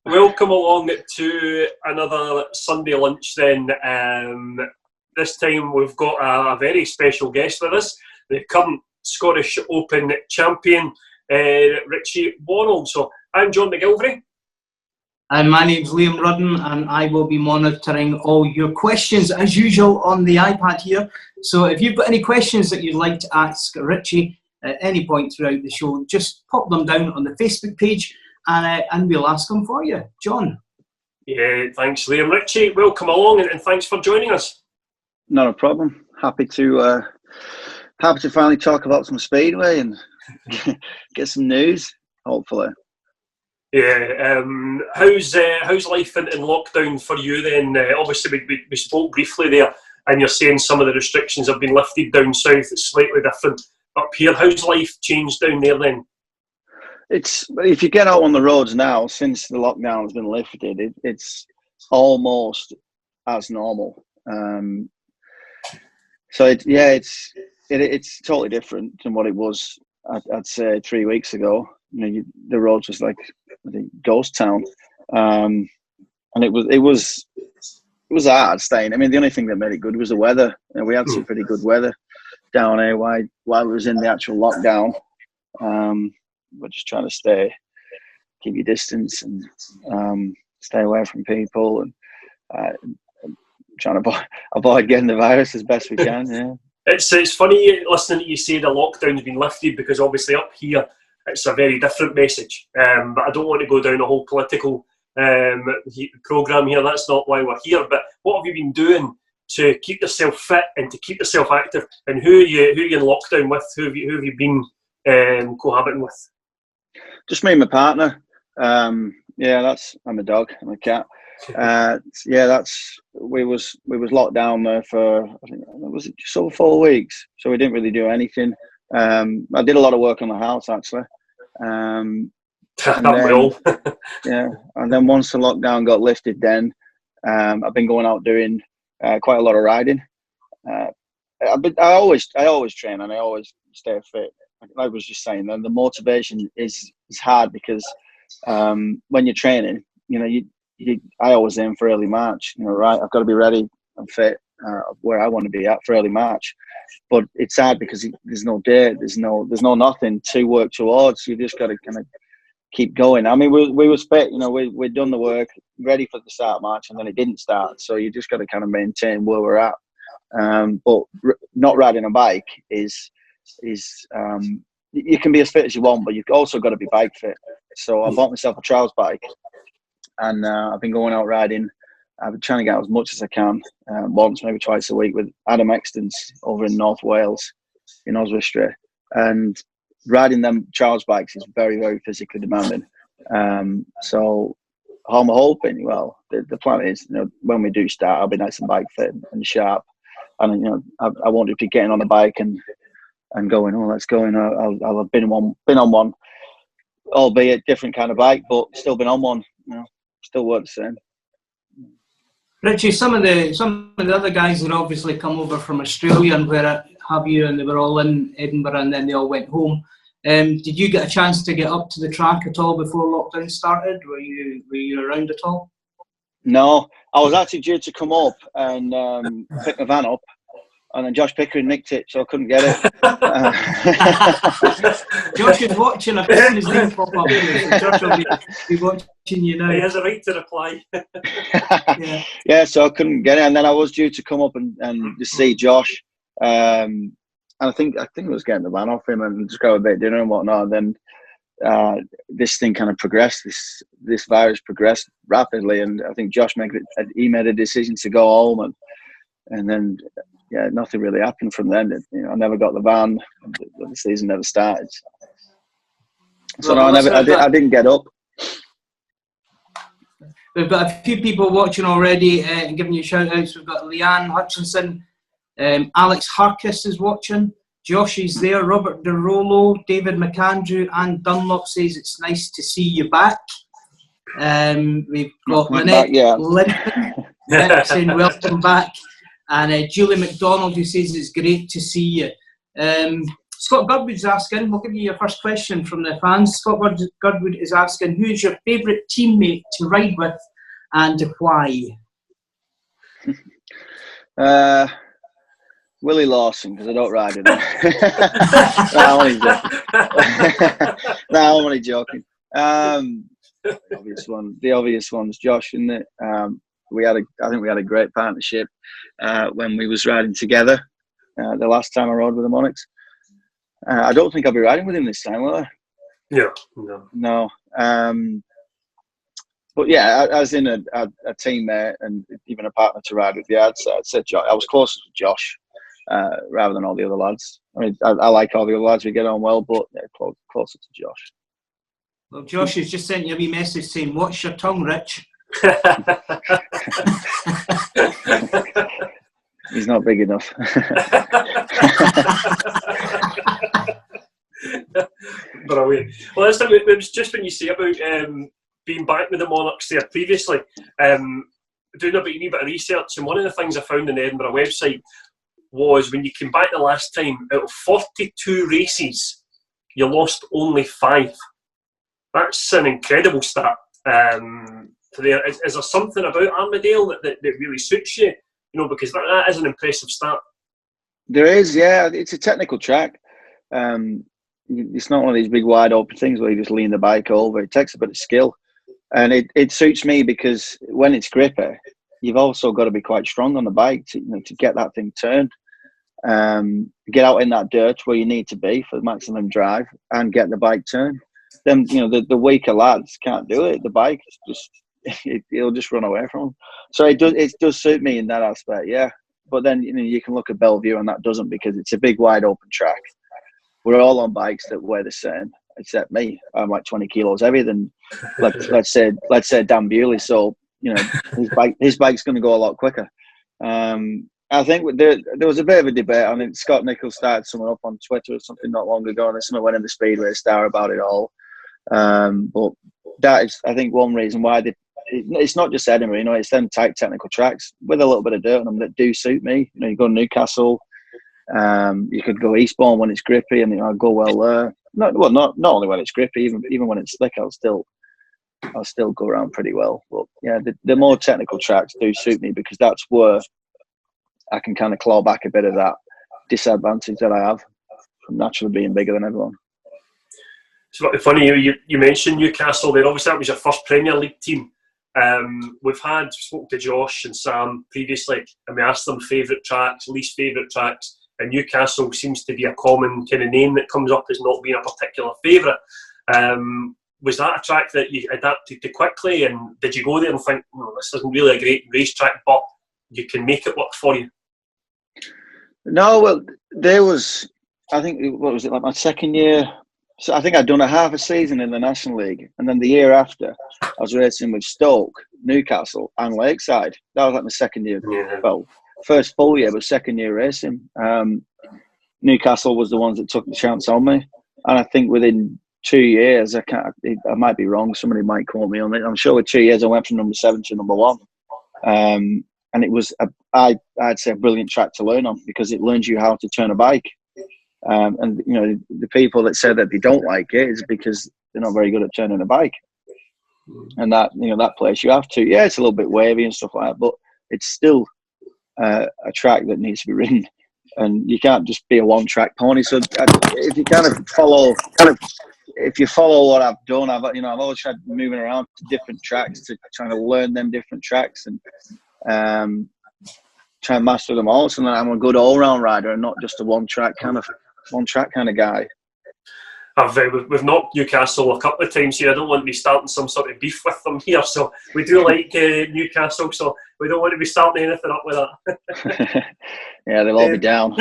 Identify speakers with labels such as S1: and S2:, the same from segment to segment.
S1: Welcome along to another Sunday lunch then. This time we've got a very special guest with us, the current Scottish Open champion, Richie Worrall. So I'm John McGilvery.
S2: And my name's Liam Rudden, and I will be monitoring all your questions as usual on the iPad here. So if you've got any questions that you'd like to ask Richie at any point throughout the show, just pop them down on the Facebook page and we'll ask them for you. John?
S1: Yeah, thanks Liam. Richie, welcome along and thanks for joining us.
S3: Not a problem. Happy to finally talk about some Speedway and get some news, hopefully.
S1: Yeah, how's life in lockdown for you then? Obviously we spoke briefly there, and you're saying some of the restrictions have been lifted down south. It's slightly different up here. How's life changed down there then?
S3: If you get out on the roads now, since the lockdown has been lifted, it's almost as normal. So it's totally different than what it was. I'd say 3 weeks ago. You know, the roads was like a ghost town, and it was hard staying. I mean, the only thing that made it good was the weather. You know, we had some pretty good weather down here while we was in the actual lockdown. We're just trying to keep your distance and stay away from people and trying to avoid getting the virus as best we can. Yeah,
S1: it's funny listening to you say the lockdown's been lifted, because obviously up here it's a very different message. But I don't want to go down a whole political programme here. That's not why we're here. But what have you been doing to keep yourself fit and to keep yourself active? And who are you in lockdown with? Who have you been cohabiting with?
S3: Just me and my partner. I'm a dog. I'm a cat. We was locked down there for, I think it was just over 4 weeks. So we didn't really do anything. I did a lot of work on the house actually. And then once the lockdown got lifted, then I've been going out doing quite a lot of riding. I always train and I always stay fit. Like I was just saying, then the motivation is hard because when you're training, you know, I always aim for early March. You know, right? I've got to be ready and fit where I want to be at for early March. But it's sad because there's no date, there's no nothing to work towards. You just got to kind of keep going. I mean, we was fit. You know, we'd done the work, ready for the start of March, and then it didn't start. So you just got to kind of maintain where we're at. But not riding a bike is you can be as fit as you want, but you've also got to be bike fit. So I bought myself a trials bike, and I've been going out riding. I've been trying to get out as much as I can, once, maybe twice a week, with Adam Exton's over in North Wales, in Oswestry. And riding them trials bikes is very, very physically demanding. So I'm hoping, well, the plan is, you know, when we do start, I'll be nice and bike fit and sharp. And, you know, I won't be getting on a bike and going, oh, let's go. I'll have been on one, albeit different kind of bike, but still been on one. You know, still work the same.
S2: Richie, some of the other guys had obviously come over from Australia and where have you, and they were all in Edinburgh and then they all went home. Did you get a chance to get up to the track at all before lockdown started? Were you around at all?
S3: No, I was actually due to come up and pick my van up, and then Josh Pickering nicked it, so I couldn't get it.
S2: Josh is watching. I've seen his name pop up here, so Josh will be watching you now.
S1: He has a right to reply.
S3: Yeah, so I couldn't get it, and then I was due to come up and just see Josh. And I think it was getting the van off him and just go a bit of dinner and whatnot. And then this thing kind of progressed. This virus progressed rapidly, and I think Josh made a decision to go home, and then. Yeah, nothing really happened from then. You know, I never got the van. The season never started. So no, I didn't get up.
S2: We've got a few people watching already and giving you shout outs. We've got Leanne Hutchinson, Alex Harkis is watching, Josh is there, Robert DeRollo, David McAndrew, and Dunlop says it's nice to see you back. We've got Lynette Linton saying welcome back. And Julie McDonald, who says it's great to see you. Scott Goodwood's asking, we'll give you your first question from the fans. Scott Goodwood is asking, who's your favourite teammate to ride with and why?
S3: Willie Lawson, because I don't ride with him. I'm only joking. The obvious one's Josh, isn't it? I think we had a great partnership when we was riding together. The last time I rode with the Monarchs. I don't think I'll be riding with him this time, will I? No. But yeah, as in a teammate and even a partner to ride with, I'd say Josh. I was closest to Josh rather than all the other lads. I mean, I like all the other lads, we get on well, but yeah, closer to Josh.
S2: Well, Josh has just sent you a wee message saying, "Watch your tongue, Rich."
S3: He's not big enough.
S1: Brilliant. Well, it was just when you say about being back with the Monarchs there previously, doing a wee bit of research, and one of the things I found on the Edinburgh website was when you came back the last time, out of 42 races, you lost only 5. That's an incredible stat. Is there something about Armadale that really suits you? You know, because that is an impressive stat.
S3: There is, yeah. It's a technical track. It's not one of these big wide open things where you just lean the bike over. It takes a bit of skill, and it suits me because when it's grippy, you've also got to be quite strong on the bike to get that thing turned, get out in that dirt where you need to be for maximum drive, and get the bike turned. Then the weaker lads can't do it. The bike is just it'll just run away from them. So it does suit me in that aspect, yeah. But then you can look at Bellevue and that doesn't, because it's a big wide open track. We're all on bikes that weigh the same, except me. I'm like 20 kilos heavier than let's say Dan Bewley. So his bike's going to go a lot quicker. I think there was a bit of a debate. I mean, Scott Nichols started someone up on Twitter or something not long ago, and someone went in the Speedway Star about it all. But that is, I think, one reason why it's not just Edinburgh. It's them tight technical tracks with a little bit of dirt on them that do suit me. You go to Newcastle. You could go Eastbourne when it's grippy, and I'll go well there. Not only when it's grippy, even when it's slick, I'll still go around pretty well. But yeah, the more technical tracks do suit me, because that's where I can kind of claw back a bit of that disadvantage that I have from naturally being bigger than everyone.
S1: It's funny you mentioned Newcastle there. Obviously, that was your first Premier League team. We've spoken to Josh and Sam previously, and we asked them favourite tracks, least favourite tracks, and Newcastle seems to be a common kind of name that comes up as not being a particular favourite. Was that a track that you adapted to quickly, and did you go there and think, this isn't really a great racetrack, but you can make it work for you?
S3: No, well, there was, I think, what was it, like my second year? So I think I'd done a half a season in the National League, and then the year after, I was racing with Stoke, Newcastle, and Lakeside. That was like my second year.
S1: Yeah.
S3: Well, first full year, but second year racing. Newcastle was the ones that took the chance on me, and I think within 2 years, I might be wrong. Somebody might quote me on it. I'm sure with 2 years, I went from number 7 to number 1. And it was, I'd say, a brilliant track to learn on, because it learns you how to turn a bike. And the people that say that they don't like it is because they're not very good at turning a bike. And that that place you have to. Yeah, it's a little bit wavy and stuff like that, but it's still a track that needs to be ridden, and you can't just be a one-track pony. So if you if you follow what I've done, I've always tried moving around to different tracks to try to learn them different tracks and try and master them all. So that I'm a good all-round rider and not just a one-track kind of guy.
S1: We've knocked Newcastle a couple of times here. I don't want to be starting some sort of beef with them here. So we do like Newcastle, so we don't want to be starting anything up with that.
S3: Yeah, they'll all be down.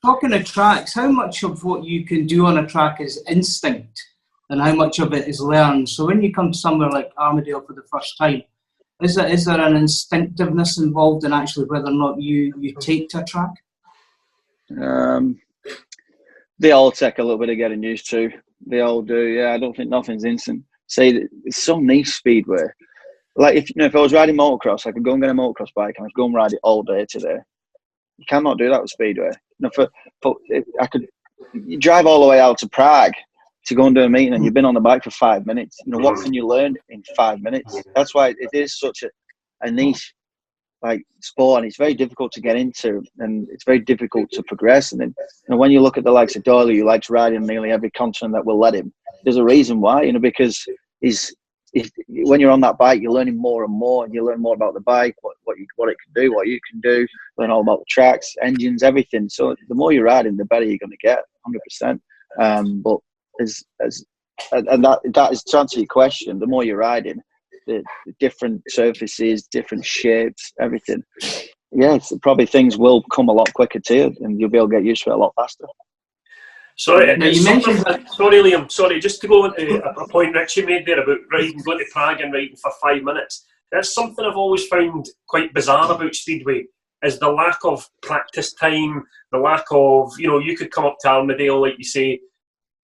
S2: Talking of tracks, how much of what you can do on a track is instinct and how much of it is learned? So when you come to somewhere like Armadale for the first time, is there an instinctiveness involved in actually whether or not you take to a track?
S3: They all take a little bit of getting used to. They all do, yeah. I don't think nothing's instant. Say, it's so niche, Speedway. Like, if I was riding motocross, I could go and get a motocross bike and I could go and ride it all day today. You cannot do that with Speedway. You know, you drive all the way out to Prague to go and do a meeting, and you've been on the bike for 5 minutes. You know, what can you learn in 5 minutes? That's why it is such a niche like sport, and it's very difficult to get into, and it's very difficult to progress. And then, you know, when you look at the likes of Doyle, who likes riding nearly every continent that will let him, there's a reason why, you know, because when you're on that bike, you're learning more and more, and you learn more about the bike, what it can do, what you can do, learn all about the tracks, engines, everything. So the more you're riding, the better you're going to get, 100%. But that is, to answer your question, the more you're riding, the different surfaces, different shapes, everything. Yeah, probably things will come a lot quicker to you, and you'll be able to get used to it a lot faster.
S1: Sorry,
S2: now you mentioned that.
S1: Sorry, Liam. Sorry, just to go into a point Richie made there about going to Prague and riding for 5 minutes. That's something I've always found quite bizarre about Speedway, is the lack of practice time, the lack of, you know, you could come up to Armadale, like you say,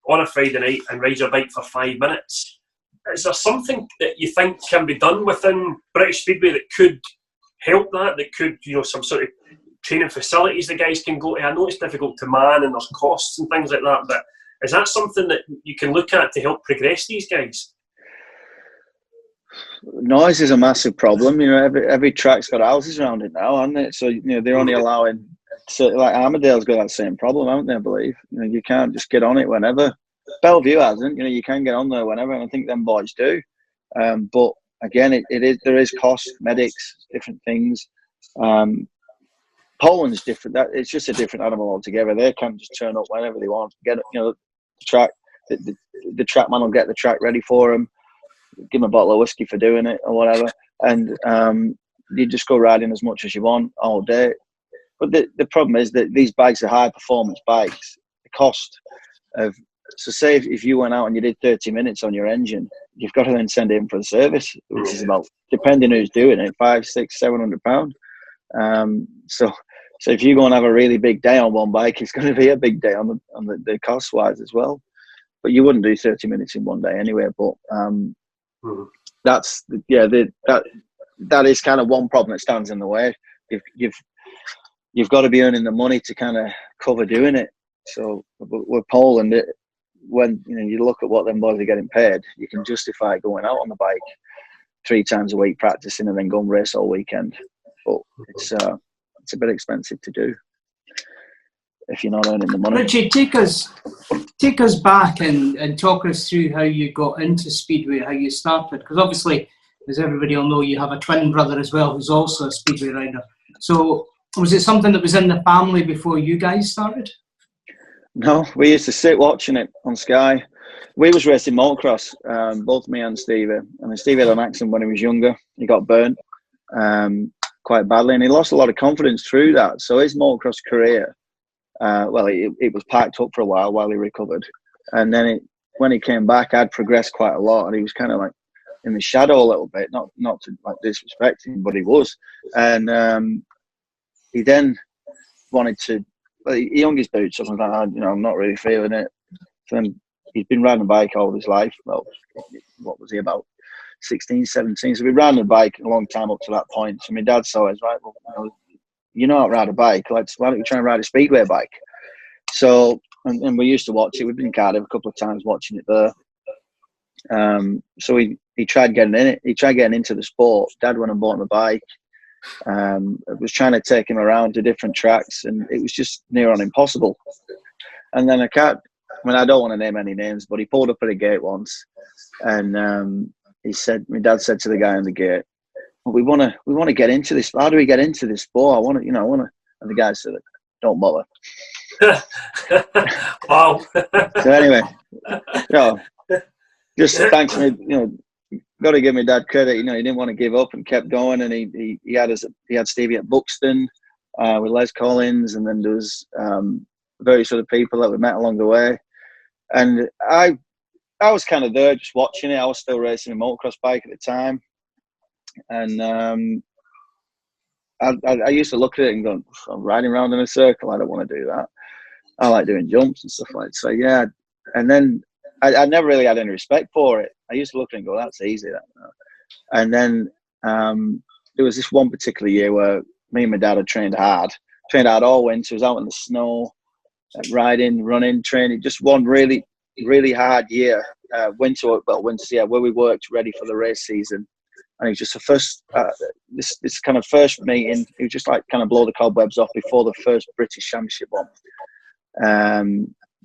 S1: on a Friday night and ride your bike for 5 minutes. Is there something that you think can be done within British Speedway that could help that could, you know, some sort of training facilities the guys can go to? I know it's difficult to man and there's costs and things like that, but is that something that you can look at to help progress these guys?
S3: Noise is a massive problem. You know, every track's got houses around it now, haven't it? So, you know, they're only allowing, so like Armadale's got that same problem, haven't they, I believe? You know, you can't just get on it whenever. Bellevue hasn't, you know, you can get on there whenever, and I think them boys do. But again, there is cost, medics, different things. Poland's different. It's just a different animal altogether. They can't just turn up whenever they want. Get, you know, the track. The track man will get the track ready for them. Give them a bottle of whiskey for doing it or whatever, and you just go riding as much as you want all day. But the problem is that these bikes are high performance bikes. The cost of, so say if you went out and you did 30 minutes on your engine, you've got to then send it in for the service, which is about, depending who's doing it, £500-700. So if you go and have a really big day on one bike, it's going to be a big day on the cost wise as well. But you wouldn't do 30 minutes in one day anyway. But that is kind of one problem that stands in the way. You've got to be earning the money to kind of cover doing it. So with Poland, when you know you look at what them boys are getting paid, you can justify going out on the bike 3 times a week practicing and then go and race all weekend. But it's a bit expensive to do if you're not earning the money.
S2: Richie, take us back and talk us through how you got into Speedway, how you started, because obviously, as everybody will know, you have a twin brother as well who's also a Speedway rider. So was it something that was in the family before you guys started?
S3: No, we used to sit watching it on Sky. We was racing motocross, both me and Stevie. And Stevie had an accident when he was younger. He got burnt quite badly, and he lost a lot of confidence through that. So his motocross career, it was packed up for a while he recovered. And then when he came back, I'd progressed quite a lot, and he was kind of like in the shadow a little bit, not to like disrespect him, but he was. And he then wanted to, he hung his boots up and thought, you know, I'm not really feeling it. So then he's been riding a bike all his life. Well, what was he, about 16, 17? So we ran a bike a long time up to that point. So my dad saw it, right, well, you know how to ride a bike. Why don't you try and ride a Speedway bike? So, and we used to watch it. We've been in Cardiff a couple of times watching it there. So he tried getting in it. He tried getting into the sport. Dad went and bought him a bike. I was trying to take him around to different tracks, and it was just near on impossible. And then I don't want to name any names, but he pulled up at a gate once, and my dad said to the guy on the gate, well, we want to get into this. How do we get into this sport? I want to. And the guy said, don't bother.
S1: Wow.
S3: So anyway, just thanks me, got to give my dad credit. He didn't want to give up and kept going, and he had Stevie at Buxton with Les Collins, and then there was various other people that we met along the way. And I was kind of there just watching it. I was still racing a motocross bike at the time, and I used to look at it and go, I'm riding around in a circle. I don't want to do that. I like doing jumps and stuff like that. So yeah, and then I never really had any respect for it. I used to look at it and go, that's easy. And then there was this one particular year where me and my dad had trained hard, trained hard all winter. Was out in the snow, riding, running, training. Just one really, really hard year. Winter, where we worked ready for the race season. And it was just the first, this kind of first meeting. It was just like kind of blow the cobwebs off before the first British Championship one.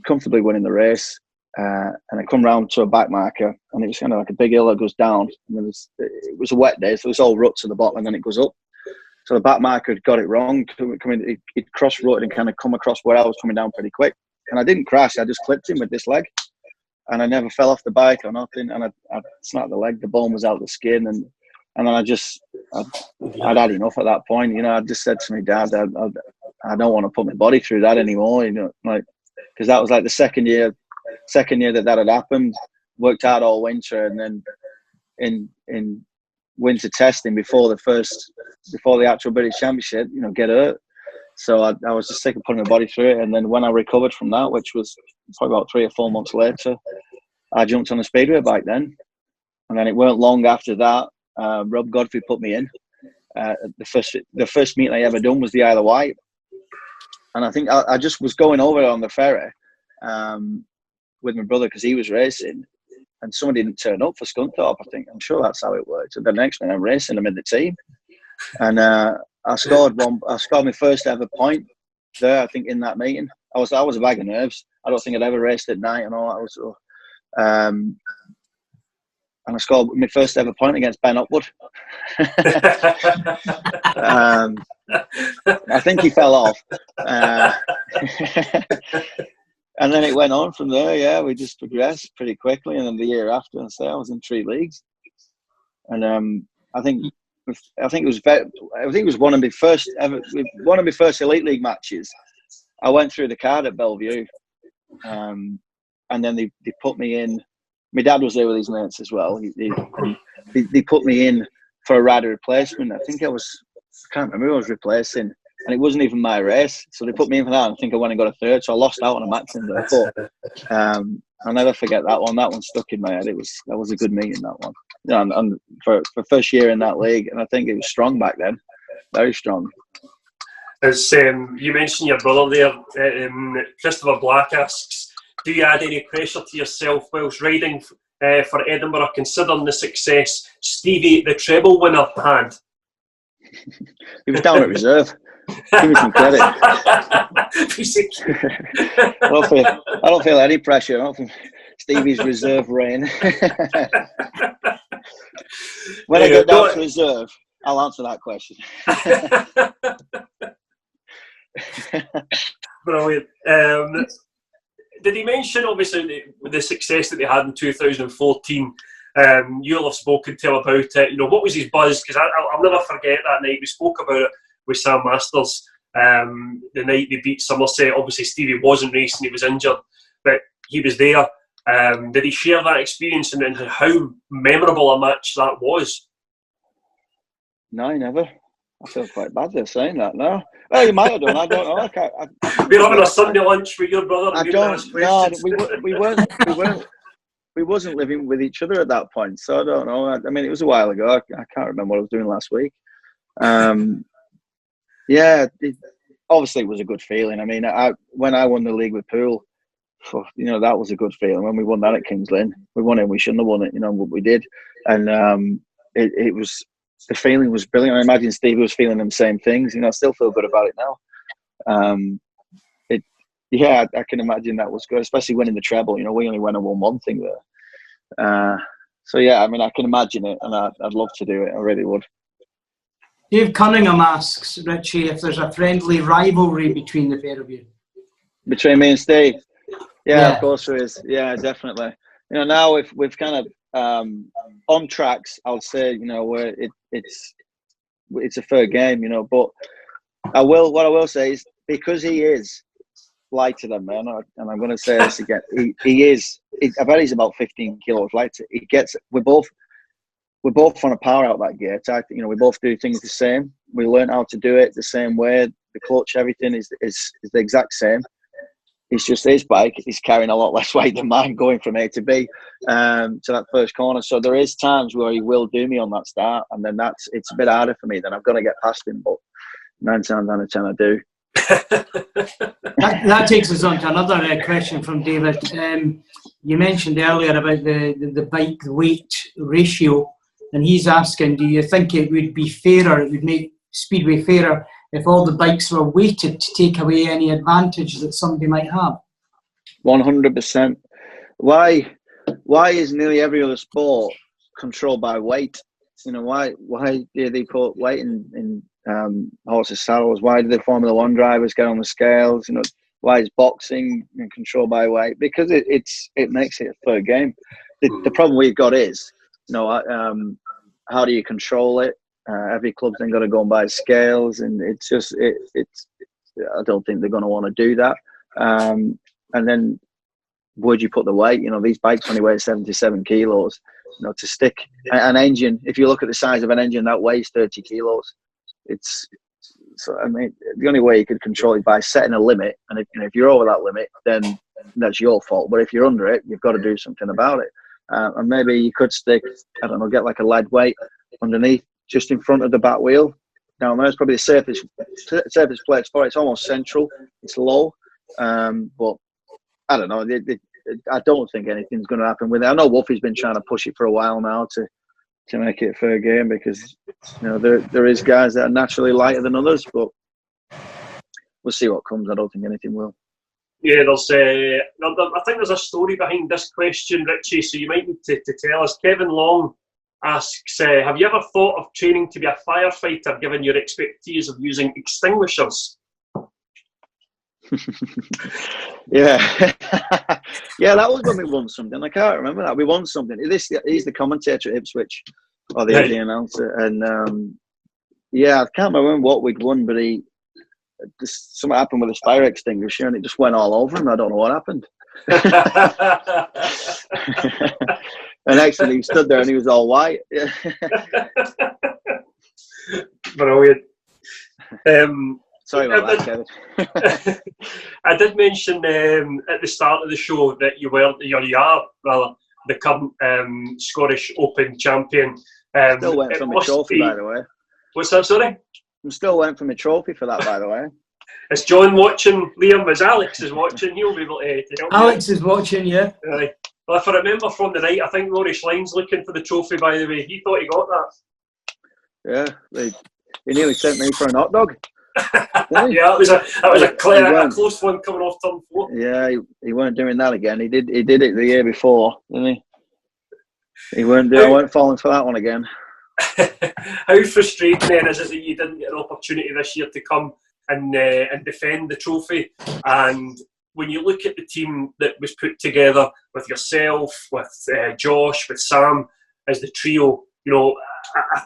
S3: Comfortably winning the race. And I come round to a back marker, and it was kind of like a big hill that goes down. And it was a wet day, so it was all ruts at the bottom, and then it goes up. So the back marker had got it wrong. It cross-rutted and kind of come across where I was coming down pretty quick. And I didn't crash. I just clipped him with this leg. And I never fell off the bike or nothing. And I snapped the leg. The bone was out of the skin. And then I'd had enough at that point. You know, I just said to my dad, I don't want to put my body through that anymore. You know, like, because that was like the second year that had happened. Worked hard all winter, and then in winter testing before the actual British Championship, you know, get hurt. So I was just sick of putting my body through it. And then when I recovered from that, which was probably about 3 or 4 months later, I jumped on a Speedway bike then. And then it weren't long after that, Rob Godfrey put me in. The first meet I ever done was the Isle of Wight. And I think I just was going over on the ferry with my brother because he was racing. And somebody didn't turn up for Scunthorpe, I think. I'm sure that's how it worked. And the next minute I'm racing, I'm in the team. And I scored my first ever point there, I think, in that meeting. I was a bag of nerves. I don't think I'd ever raced at night and all that. And I scored my first ever point against Ben Upwood. I think he fell off. And then it went on from there. Yeah, we just progressed pretty quickly. And then the year after, I was in 3 leagues. And I think it was one of my first Elite League matches. I went through the card at Bellevue, and then they put me in. My dad was there with his mates as well. They put me in for a rider replacement. I can't remember who I was replacing, and it wasn't even my race. So they put me in for that, and I think I went and got a third. So I lost out on a match in there. But I'll never forget that one. That one stuck in my head. That was a good meeting, that one. Yeah, and for first year in that league, and I think it was strong back then, very strong.
S1: As you mentioned your brother there, Christopher Black asks, do you add any pressure to yourself whilst riding for Edinburgh, considering the success Stevie, the treble winner, had?
S3: He was down at reserve. Give me some credit. I don't feel any pressure. I don't feel Stevie's reserve reign. When I get down to reserve, I'll answer that question.
S1: Brilliant. Did he mention, obviously, the success that they had in 2014? You'll have spoken to him about it. You know, what was his buzz? Because I'll never forget that night. We spoke about it with Sam Masters the night they beat Somerset. Obviously, Stevie wasn't racing; he was injured, but he was there. Did he share that experience and how memorable a match that was?
S3: No, never. I feel quite bad for saying that now. Well, you might have done. I don't know.
S1: We're having a Sunday lunch with your brother.
S3: We wasn't living with each other at that point, so I don't know. I mean, it was a while ago. I can't remember what I was doing last week. Obviously it was a good feeling. I mean, when I won the league with Poole, you know, that was a good feeling. When we won that at Kings Lynn, we won it. We shouldn't have won it, you know, but we did. And it was, the feeling was brilliant. I imagine Stevie was feeling them same things. You know, I still feel good about it now. I can imagine that was good, especially winning the treble. You know, we only went and won one thing there. So yeah, I mean, I can imagine it, and I'd love to do it. I really would.
S2: Dave Cunningham asks, Richie, if there's a friendly rivalry between the pair of you. Between
S3: me and Steve? Yeah, of course there is. Yeah, definitely. You know, now if we've kind of on tracks, I would say, you know, where it's a fair game, you know. But what I will say is, because he is lighter than me, and I'm going to say this again, I bet he's about 15 kilos lighter. We're both on a power out that gear. You know, we both do things the same. We learn how to do it the same way. The clutch, everything is the exact same. It's just his bike. He's carrying a lot less weight than mine going from A to B to that first corner. So there is times where he will do me on that start, and then it's a bit harder for me. Then I've got to get past him, but 9 times out of 10 I do.
S2: That takes us on to another question from David. You mentioned earlier about the bike weight ratio, and he's asking, do you think it would be fairer, it would make Speedway fairer if all the bikes were weighted to take away any advantage that somebody might have?
S3: 100%. Why is nearly every other sport controlled by weight? You know, why do they put weight in horses' saddles? Why do the Formula One drivers get on the scales? You know, why is boxing controlled by weight? Because it makes it a fair game. The problem we've got is, you know, how do you control it? Every club's then got to go and buy scales, and it's just I don't think they're going to want to do that. And then where'd you put the weight? You know, these bikes only weigh 77 kilos. You know, to stick an engine, if you look at the size of an engine, that weighs 30 kilos. So I mean, the only way you could control it by setting a limit, and if you're over that limit, then that's your fault. But if you're under it, you've got to do something about it. And maybe you could stick, I don't know, get like a lead weight underneath, just in front of the back wheel. Now, that's probably the safest place for it. It's almost central. It's low, but I don't know. I don't think anything's going to happen with it. I know Wolfie's been trying to push it for a while now to make it a fair game, because you know there is guys that are naturally lighter than others, but we'll see what comes. I don't think anything will.
S1: Yeah, I think there's a story behind this question, Richie, so you might need to tell us. Kevin Long asks, have you ever thought of training to be a firefighter given your expertise of using extinguishers?
S3: Yeah. Yeah, that was when we won something. I can't remember that. We won something. He's the commentator at Ipswich, or the announcer. And yeah, I can't remember what we'd won, but something happened with his fire extinguisher and it just went all over him. I don't know what happened. And actually he stood there and he was all white.
S1: Brilliant.
S3: Sorry about that, Kevin.
S1: I did mention at the start of the show that you are the current Scottish Open champion.
S3: Still went for my trophy, by the way.
S1: What's that, sorry?
S3: I'm still waiting for my trophy for that, by the way.
S1: Is John watching, Liam? As Alex is watching, he'll be able to help.
S2: Alex is watching, yeah.
S1: Right. Well, if I remember from the night, I think Rory Schline's looking for the trophy, by the way. He thought he got that.
S3: Yeah, he nearly sent me for an hot dog.
S1: Yeah, that was a close one coming off turn 4.
S3: Yeah, he weren't doing that again. He did it the year before, didn't he? I weren't falling for that one again.
S1: How frustrating then is it that you didn't get an opportunity this year to come and defend the trophy? And when you look at the team that was put together with yourself, with Josh, with Sam as the trio, you know,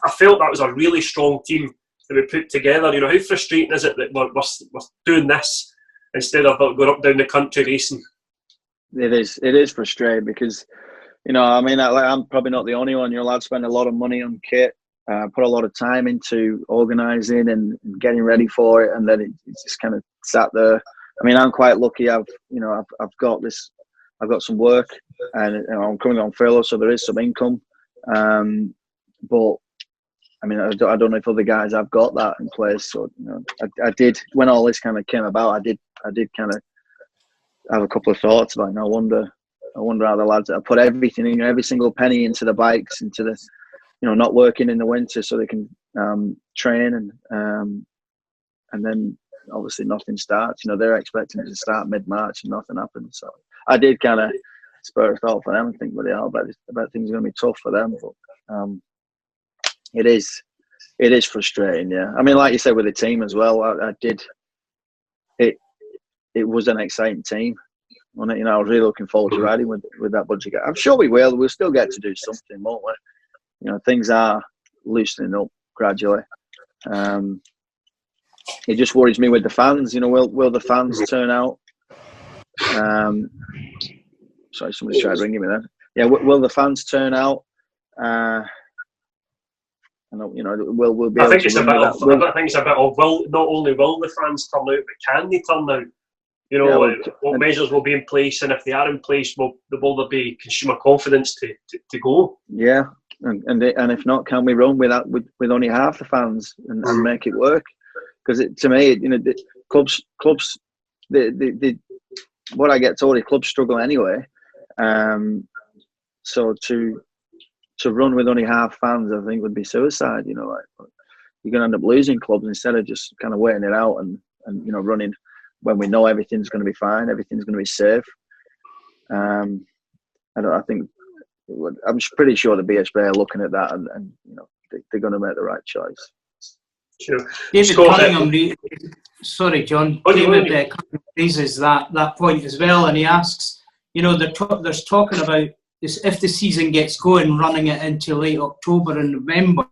S1: I felt that was a really strong team that we put together. You know, how frustrating is it that we're doing this instead of going up down the country racing?
S3: It is frustrating because, you know, I mean, I'm probably not the only one. You know, lads spend a lot of money on kit, put a lot of time into organising and getting ready for it, and then it's just kind of sat there. I mean, I'm quite lucky. I've got some work, and you know, I'm coming on furlough, so there is some income. But I mean, I don't know if other guys have got that in place. So, you know, I did, when all this kind of came about, I did kind of have a couple of thoughts about, you know, I wonder how the lads that have put everything in, every single penny into the bikes, into the, you know, not working in the winter so they can train, and then obviously nothing starts. You know, they're expecting it to start mid-March and nothing happens. So I did kind of spur a thought for them and think, well, yeah, I bet things are going to be tough for them. But it is frustrating, yeah. I mean, like you said, with the team as well, it was an exciting team. You know, I was really looking forward to riding with that bunch of guys. I'm sure we will. We'll still get to do something, won't we? You know, things are loosening up gradually. It just worries me with the fans. You know, will the fans turn out? Sorry, somebody tried ringing me then. Yeah, will the fans turn out? You know, we'll be. I think it's a bit of.
S1: I think it's a bit of. Not only will the fans turn out, but can they turn out? You know, what measures will be in place, and if they are in place, will there be consumer confidence to go?
S3: Yeah, and if not, can we run with only half the fans and make it work? because to me, the clubs, what I get told is clubs struggle anyway. So to run with only half fans, I think would be suicide. You're going to end up losing clubs instead of just kind of waiting it out and running when we know everything's going to be fine, everything's going to be safe. I'm pretty sure the BSB are looking at that and they're going to make the right choice.
S1: Sure.
S2: David Cunningham, sorry, John. David Cunningham raises that point as well, and he asks, there's talking about this, if the season gets going, running it into late October and November.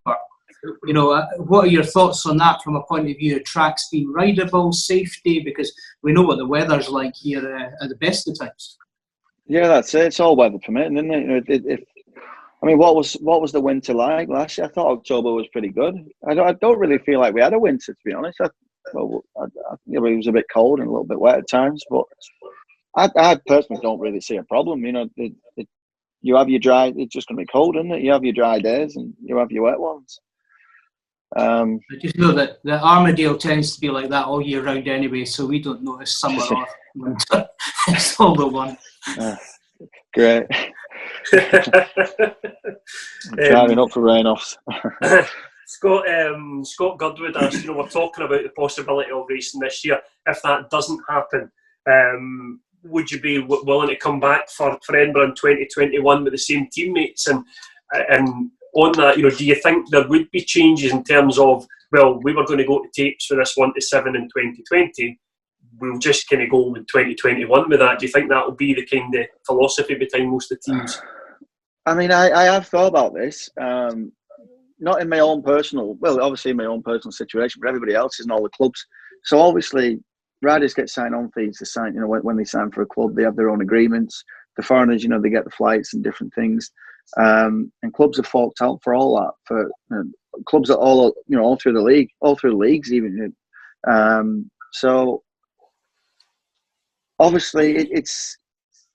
S2: What are your thoughts on that from a point of view of tracks being rideable, safety? Because we know what the weather's like here at the best of times. Yeah,
S3: that's it. It's all weather permitting, isn't it? What was the winter like last year? I thought October was pretty good. I don't really feel like we had a winter, to be honest. It was a bit cold and a little bit wet at times, but I personally don't really see a problem. You have your dry. It's just going to be cold, isn't it? You have your dry days and you have your wet ones.
S2: I just know that the Armadale tends to be like that all year round anyway, so we don't notice summer or winter. It's all the one.
S3: Great. Driving up for rain-offs.
S1: Scott Goodwood asked, we're talking about the possibility of racing this year. If that doesn't happen, would you be willing to come back for Edinburgh in 2021 with the same teammates? And on that, do you think there would be changes in terms of, well, we were going to go to tapes for this 1 to 7 in 2020. We'll just kind of go with 2021 with that. Do you think that will be the kind of philosophy behind most of the teams?
S3: I have thought about this. Not in my own personal, obviously in my own personal situation, but everybody else is in all the clubs. So obviously, riders get sign-on fees to sign. When they sign for a club, they have their own agreements. The foreigners, they get the flights and different things. And clubs are forked out for all that. For clubs are all through the league, all through the leagues even. So obviously, it's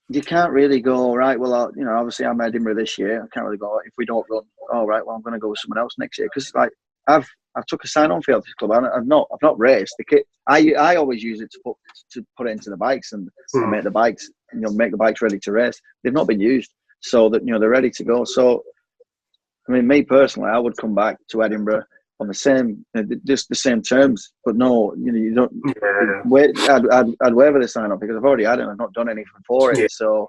S3: you can't really go right. Well, obviously I'm Edinburgh this year. I can't really go if we don't run. All right, well I'm going to go with someone else next year because I've took a sign-on fee off this club. I've not raced the kit. I always use it to put it into the bikes and make the bikes ready to race. They've not been used, so that they're ready to go. So, me personally, I would come back to Edinburgh on the same, just the same terms. But no, you don't wait. I'd waiver the sign-on because I've already had it. I've not done anything for it. So,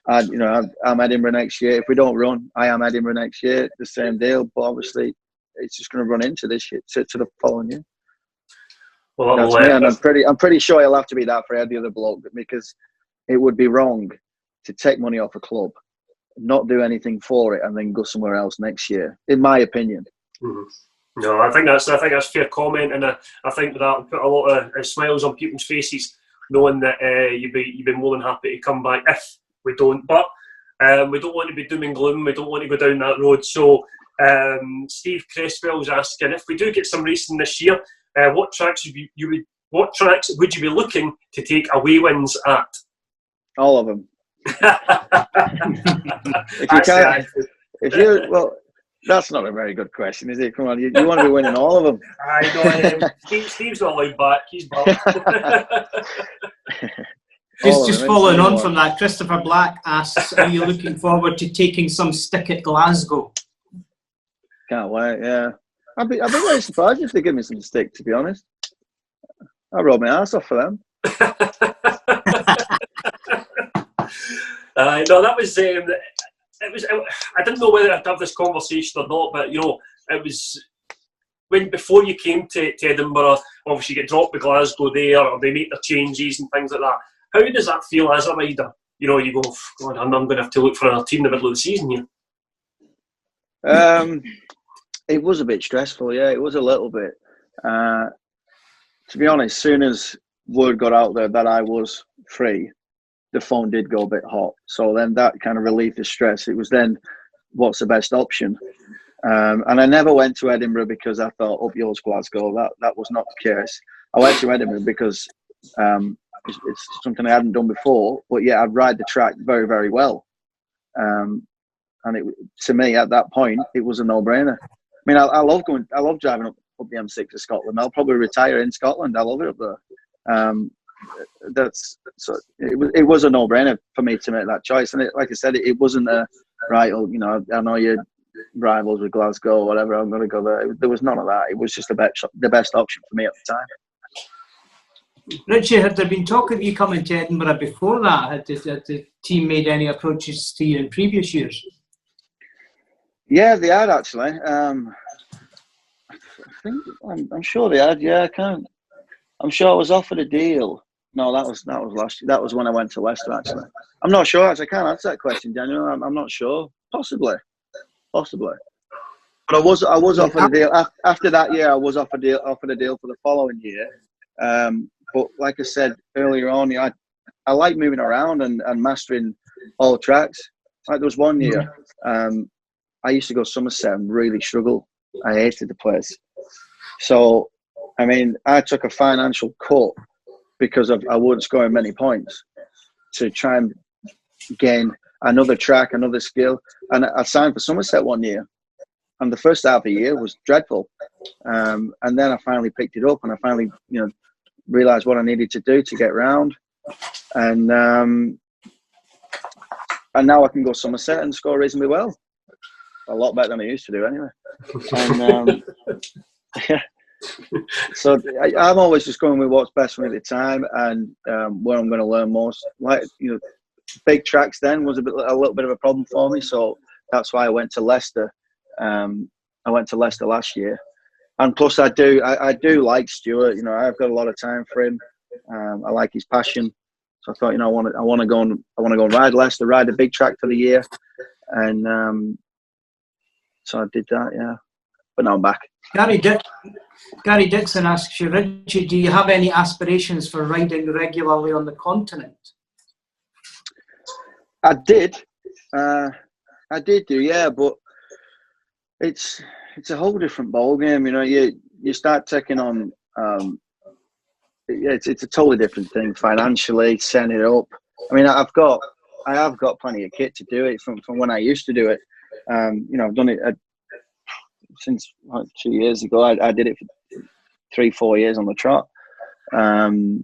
S3: I'm Edinburgh next year. If we don't run, I am Edinburgh next year. The same deal. But obviously, it's just going to run into this year to the following year. Well, and I'm pretty sure it'll have to be that for every other bloke because it would be wrong to take money off a club, not do anything for it, and then go somewhere else next year. In my opinion.
S1: Mm-hmm. No, I think that's a fair comment, and I think that will put a lot of smiles on people's faces, knowing that you'd be more than happy to come back if we don't. But we don't want to be doom and gloom. We don't want to go down that road. So Steve Cresswell's asking, if we do get some racing this year, what tracks would you be looking to take away wins at?
S3: All of them. That's not a very good question, is it? Come on, you want to be winning all of them.
S1: I know. Steve's not allowed back. He's back.
S2: Just following on from that, Christopher Black asks, are you looking forward to taking some stick at Glasgow?
S3: Can't wait, yeah. I'd be very surprised if they give me some stick, to be honest. I rolled my ass off for them.
S1: No, that was... It was. I didn't know whether I'd have this conversation or not, but it was before you came to Edinburgh. Obviously, you get dropped with Glasgow there, or they make their changes and things like that. How does that feel as a rider? You go, God, I'm going to have to look for another team in the middle of the season here.
S3: It was a bit stressful, yeah. It was a little bit. To be honest, as soon as word got out there that I was free, the phone did go a bit hot. So then that kind of relieved the stress. It was then, what's the best option? And I never went to Edinburgh because I thought, up yours, Glasgow. That was not the case. I went to Edinburgh because it's something I hadn't done before. But yeah, I'd ride the track very, very well. And to me, at that point, it was a no-brainer. I love driving up the M6 to Scotland. I'll probably retire in Scotland. I love it up there. It was a no-brainer for me to make that choice. And like I said, it wasn't a right. Oh, I know you're rivals with Glasgow or whatever. I'm going to go there. There was none of that. It was just the best option for me at the time.
S2: Richie, had there been talk of you coming to Edinburgh before that? Had the team made any approaches to you in previous years?
S3: Yeah, they had actually. I'm sure they had. Yeah, I'm sure I was offered a deal. No, that was last year. That was when I went to Leicester. Actually, I'm not sure. Actually, I can't answer that question, Daniel. I'm not sure. Possibly. But I was offered a deal after that year. I was offered a deal for the following year. But like I said earlier on, I like moving around and mastering all tracks. Like there was one year, I used to go Somerset and really struggle. I hated the place. So, I mean, I took a financial cut because I wasn't scoring many points to try and gain another track, another skill. And I signed for Somerset one year. And the first half of the year was dreadful. And then I finally picked it up and I finally, realised what I needed to do to get round. And now I can go Somerset and score reasonably well. A lot better than I used to do anyway. And yeah. So I'm always just going with what's best for me at the time and where I'm going to learn most. Like, big tracks then was a little bit of a problem for me. So that's why I went to Leicester. I went to Leicester last year. And plus, I do like Stuart. I've got a lot of time for him. I like his passion. So I thought, I want to go and ride Leicester, ride the big track for the year, and so I did that. Yeah, but now I'm back.
S2: Gary Dixon asks you, Richie, do you have any aspirations for riding regularly on the continent?
S3: I did do, yeah, but it's a whole different ball game. You start taking on. It's a totally different thing financially. Setting it up. I mean, I have got plenty of kit to do it from when I used to do it. I've done it since 2 years ago. I did it for 3-4 years on the trot, and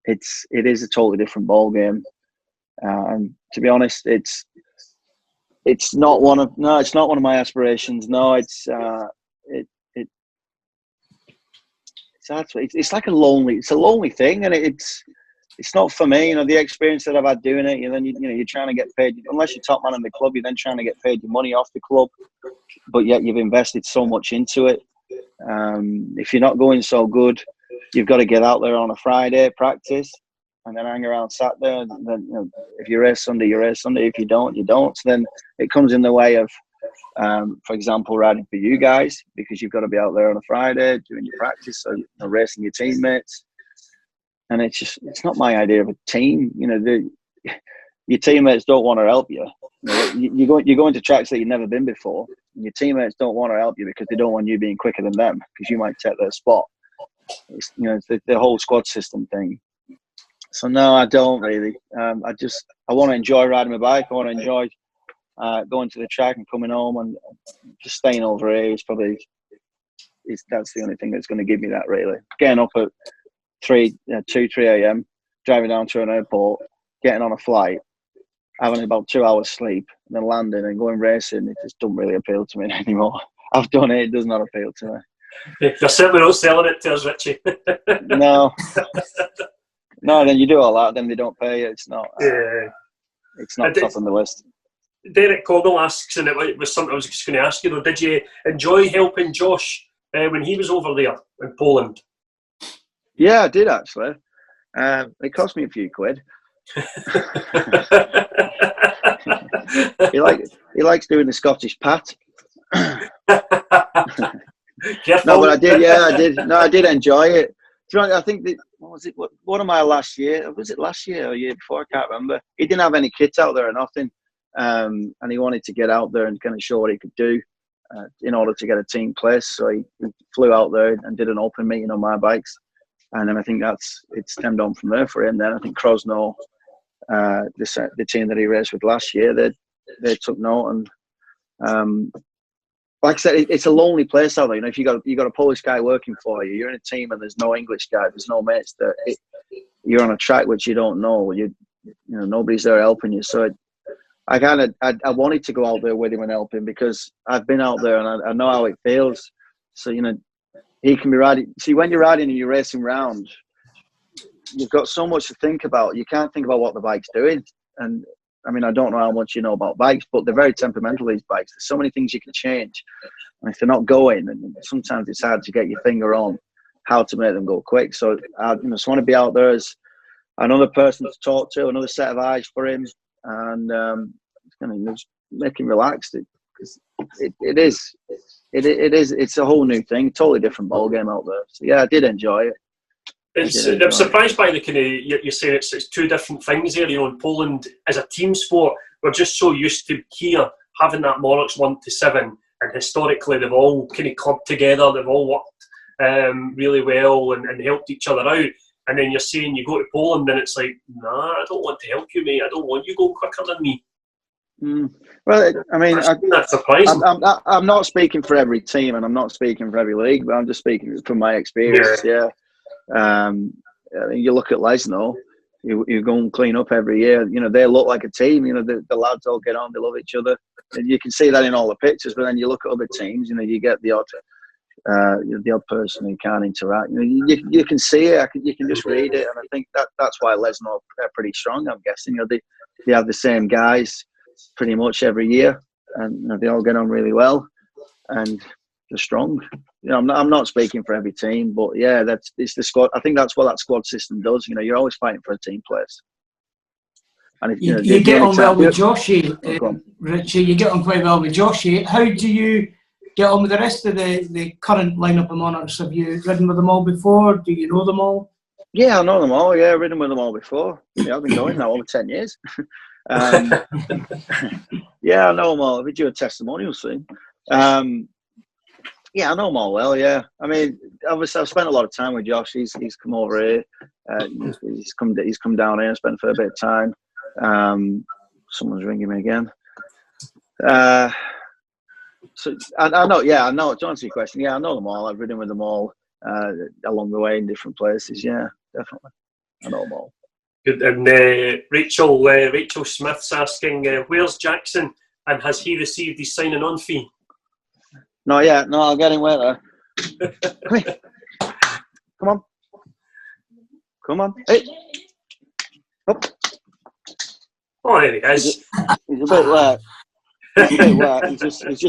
S3: it is a totally different ball game. And to be honest, it's not one of my aspirations. No, it's like a lonely thing, and it's not for me. The experience that I've had doing it, and then you're trying to get paid. Unless you're top man in the club, you're then trying to get paid your money off the club, but yet you've invested so much into it. If you're not going so good, you've got to get out there on a Friday, practice, and then hang around Saturday. And then, if you race Sunday, you race Sunday. If you don't, you don't. So then it comes in the way of, for example, riding for you guys, because you've got to be out there on a Friday doing your practice, so racing your teammates. And it's not my idea of a team. Your teammates don't want to help you. You go into tracks that you've never been before, and your teammates don't want to help you because they don't want you being quicker than them, because you might take their spot. It's the whole squad system thing. So no, I don't really. I want to enjoy riding my bike. I want to enjoy going to the track and coming home, and just staying over here is probably that's the only thing that's going to give me that, really. Getting up at 3 a.m, driving down to an airport, getting on a flight, having about 2 hours sleep, and then landing and going racing, it just doesn't really appeal to me anymore. I've done it; it does not appeal to me.
S1: You're certainly not selling it to us, Richie.
S3: No. No, then you do all that, then they don't pay you. It's not. It's not top on the list.
S1: Derek Coggle asks, and it was something I was just going to ask you though. Did you enjoy helping Josh when he was over there in Poland?
S3: Yeah, I did actually. It cost me a few quid. He likes doing the Scottish pat. No, but I did. Yeah, I did. No, I did enjoy it. I think what was it? One of my last year, was it last year or year before? I can't remember. He didn't have any kit out there or nothing, and he wanted to get out there and kind of show what he could do in order to get a team place. So he flew out there and did an open meeting on my bikes, and then I think it stemmed on from there for him. Then I think Krosno, the team that he raced with last year, they took note, and like I said, it's a lonely place out there. You know, if you got a Polish guy working for you, you're in a team and there's no English guy, there's no mates. You're on a track which you don't know. You know, nobody's there helping you. So I wanted to go out there with him and help him because I've been out there and I know how it feels. So, you know, he can be riding. See, when you're riding and you're racing round, you've got so much to think about. You can't think about what the bike's doing. And I mean, I don't know how much you know about bikes, but they're very temperamental, these bikes. There's so many things you can change. And if they're not going, and sometimes it's hard to get your finger on how to make them go quick. So I just want to be out there as another person to talk to, another set of eyes for him, and just make him relaxed. It's a whole new thing, totally different ball game out there. So yeah, I did enjoy it.
S1: I'm surprised by the kind of you're saying it's two different things there. You know, in Poland as a team sport, we're just so used to here having that Monarchs 1 to 7, and historically they've all kind of clubbed together. They've all worked really well and helped each other out. And then you're saying you go to Poland and it's like, nah, I don't want to help you, mate. I don't want you going quicker than me.
S3: Well, I mean,
S1: that's surprising.
S3: I'm not speaking for every team and I'm not speaking for every league, but I'm just speaking from my experience. Yeah. You look at Lesno, you go and clean up every year. You know, they look like a team. You know, the lads all get on, they love each other. And you can see that in all the pictures, but then you look at other teams, you know, you get the odd person who can't interact. You know, you can see it, you can just read it, and I think that's why Lesno are pretty strong. I'm guessing, you know, they have the same guys pretty much every year, and you know, they all get on really well, and they're strong. You know, I'm not speaking for every team, but yeah, it's the squad. I think that's what that squad system does. You know, you're always fighting for a team place. And if,
S2: you get on well with Joshy, Richie. You get on quite well with Joshy. How do you get on with the rest of the current lineup of Monarchs? Have you ridden with them all before? Do you know them all?
S3: Yeah, I know them all. Yeah, I've ridden with them all before. Yeah, I've been going now over 10 years. Yeah, I know them all. I'll be due a testimonial soon. Yeah, I know them all well. Yeah, I mean, obviously, I've spent a lot of time with Josh. He's come over here. He's come down here and spent a fair bit of time. Someone's ringing me again. So I know. Yeah, I know. To answer your question, yeah, I know them all. I've ridden with them all along the way in different places. Yeah, definitely, I know them all.
S1: Good. And Rachel Smith's asking, where's Jackson, and has he received his signing on fee?
S3: Not yet. No, I'll get him later. Come on. Hey. Up.
S1: Oh, there he is.
S3: He's a bit wet.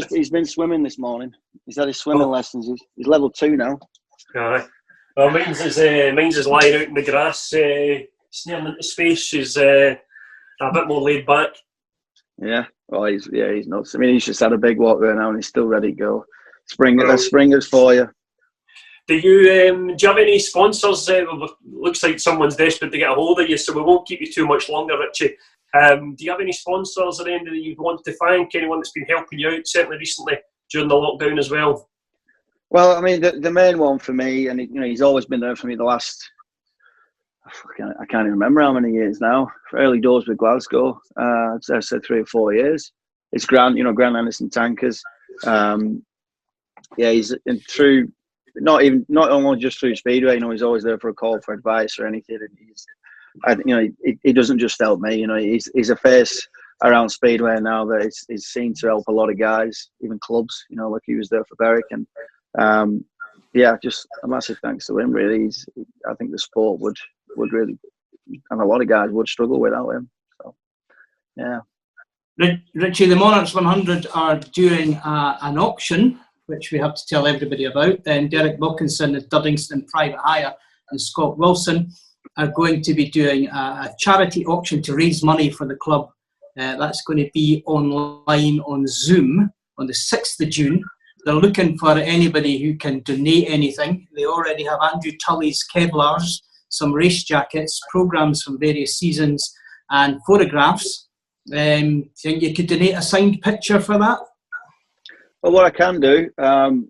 S3: He's been swimming this morning. He's had his swimming lessons. He's level 2 now.
S1: Aye. Well, mine's is lying out in the grass, sneering into space. He's a bit more laid back. Yeah.
S3: Oh, he's nuts. I mean, he's just had a big walk there now, and he's still ready to go. Springers for you.
S1: Do you have any sponsors? Looks like someone's desperate to get a hold of you, so we won't keep you too much longer, Richie. Do you have any sponsors or anything that you'd want to thank? Anyone that's been helping you out, certainly recently during the lockdown as well?
S3: Well, I mean, the main one for me, and he's always been there for me the last, I can't even remember how many years now. Early doors with Glasgow, I said 3 or 4 years. It's Grant Anderson Tankers. Yeah, he's through, not only just through Speedway. He's always there for a call for advice or anything. And he doesn't just help me. He's a face around Speedway now that is seen to help a lot of guys, even clubs. Like he was there for Berwick, and yeah, just a massive thanks to him. Really, I think the sport would really, and a lot of guys would struggle without him. So, yeah.
S2: Richie, the Monarchs 100 are doing an auction, which we have to tell everybody about. Then Derek Wilkinson at Duddingston Private Hire and Scott Wilson are going to be doing a charity auction to raise money for the club. That's going to be online on Zoom on the 6th of June. They're looking for anybody who can donate anything. They already have Andrew Tully's Kevlars, some race jackets, programmes from various seasons, and photographs. Think you could donate a signed picture for that?
S3: Well, what I can do, and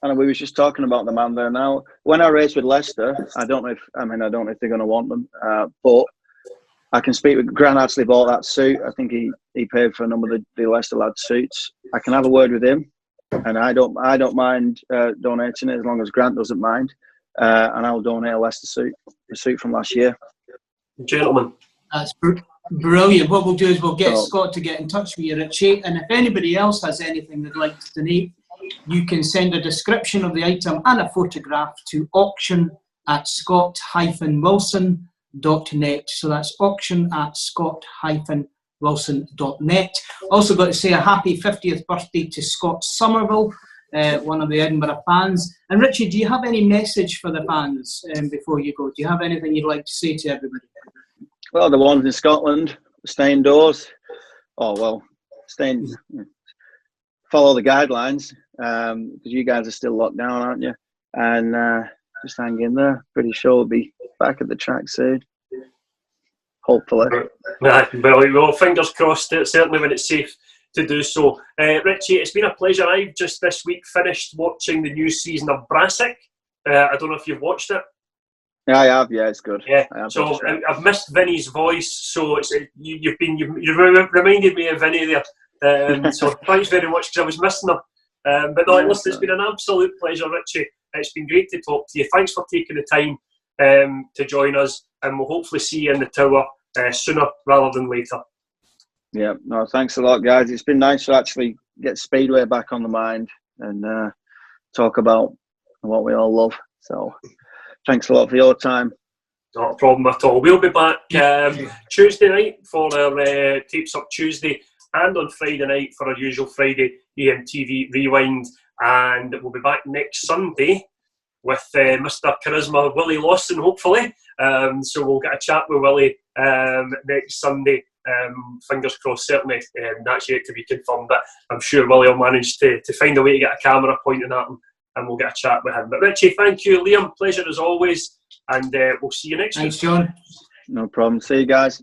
S3: we were just talking about the man there now. When I race with Leicester, I don't know if they're going to want them, but I can speak with Grant. Actually bought that suit. I think he paid for a number of the Leicester lads' suits. I can have a word with him and I don't mind donating it as long as Grant doesn't mind, and I'll donate a Leicester suit, the suit from last year.
S1: Gentlemen,
S2: That's brilliant. What we'll do is we'll get Scott to get in touch with you, Richie, and if anybody else has anything they'd like to donate, you can send a description of the item and a photograph to auction@scott-wilson.net. So that's auction@scott-wilson.net. Also got to say a happy 50th birthday to Scott Somerville, one of the Edinburgh fans. And Richie, do you have any message for the fans before you go? Do you have anything you'd like to say to everybody?
S3: Well, the ones in Scotland, stay indoors. Follow the guidelines, because you guys are still locked down, aren't you? And just hang in there. Pretty sure we'll be back at the track soon. Hopefully.
S1: Well, fingers crossed, certainly when it's safe to do so. Richie, it's been a pleasure. I've just this week finished watching the new season of Brassic. I don't know if you've watched it.
S3: Yeah, I have. Yeah, it's good.
S1: Yeah. So I've missed Vinny's voice. So you've reminded me of Vinny there. So thanks very much, because I was missing him. But no, listen, it's been an absolute pleasure, Richie. It's been great to talk to you. Thanks for taking the time to join us, and we'll hopefully see you in the tower sooner rather than later.
S3: Yeah, no, thanks a lot, guys. It's been nice to actually get Speedway back on the mind and talk about what we all love. So thanks a lot for your time.
S1: Not a problem at all. We'll be back Tuesday night for our Tapes Up Tuesday, and on Friday night for our usual Friday AMTV Rewind. And we'll be back next Sunday with Mr. Charisma Willie Lawson, hopefully. So we'll get a chat with Willie next Sunday. Fingers crossed, certainly. That's yet to be confirmed, but I'm sure Willie will manage to find a way to get a camera pointing at him, and we'll get a chat with him. But Richie, thank you. Liam, pleasure as always, and we'll see you next week.
S2: Thanks, John.
S3: No problem. See you guys.